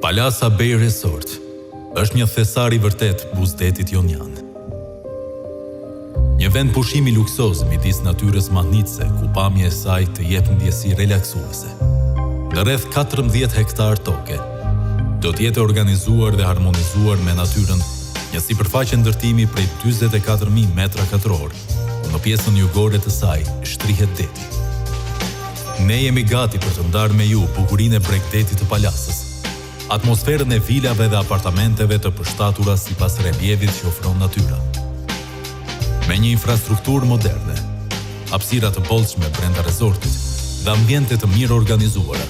Palasa Bay Resort është një thesar i vërtet buzdetit jonian. Një vend pushimi luksoz midis natyrës mahnitse, ku pamja e saj të jep ndjesi relaksuese. Në rreth 14 hektar toke, do të jetë organizuar dhe harmonizuar me natyrën një sipërfaqe ndërtimi prej 44.000 metra katror, ku në pjesën jugore të saj shtrihet deti. Ne jemi gati për të ndarë me ju bukurinë e bregdetit të palasës, atmosferën e vilave dhe apartamenteve të përshtatura sipas relievit që ofron natyra. Me një infrastrukturë moderne, hapësira të bollshme brenda resortit dhe ambiente të mirë organizuara,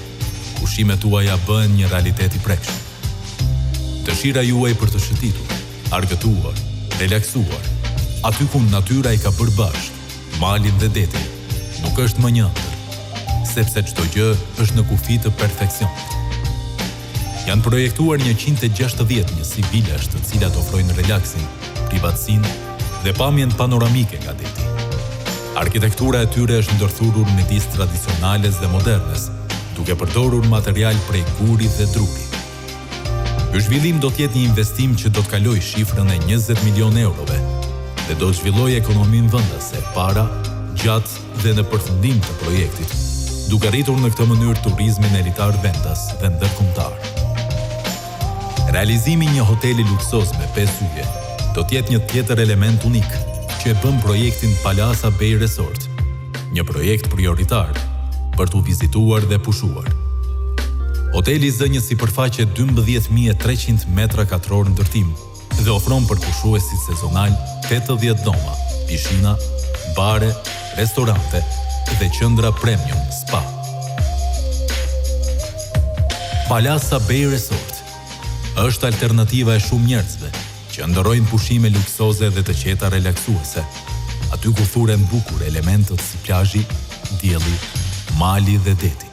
pushimet tuaja bëhen një realitet i prekshëm. Dëshira juaj për të shëtitur, argëtuar, relaksuar, aty ku natyra i ka bërë bashkë, malin dhe detin, nuk është më një ëndër, sepse çdo gjë është në kufi të perfeksionit. Janë projektuar 160 njësi vilash të cilat ofrojnë relaksin, privatësinë dhe pamjen panoramike nga deti. Arkitektura e tyre është ndërthurur midis tradicionales dhe modernes, duke përdorur material prej guri dhe druri. Ky zhvillim do të jetë një investim që do të kalojë shifrën e 20 milion eurove dhe do të zhvillojë ekonominë vendase para, gjatë dhe në përfundim të projektit, duke rritur në këtë mënyrë turizmin elitar vendas dhe ndërkombëtar. Realizimi një hoteli luksoz me 5 yje do të jetë një tjetër element unik që e bën projektin Palasa Bay Resort një projekt prioritar për t'u vizituar dhe pushuar. Hoteli zë një sipërfaqe 12.300 metra katror ndërtim dhe ofron për pushuesit sezonal 80 doma, pishina, bare, restorante dhe qendra premium spa. Palasa Bay Resort është alternativa e shumë njerëzve që ndërrojnë pushime luksoze dhe të qeta relaksuese, aty ku thuren bukur elementët si plazhi, dielli, mali dhe deti.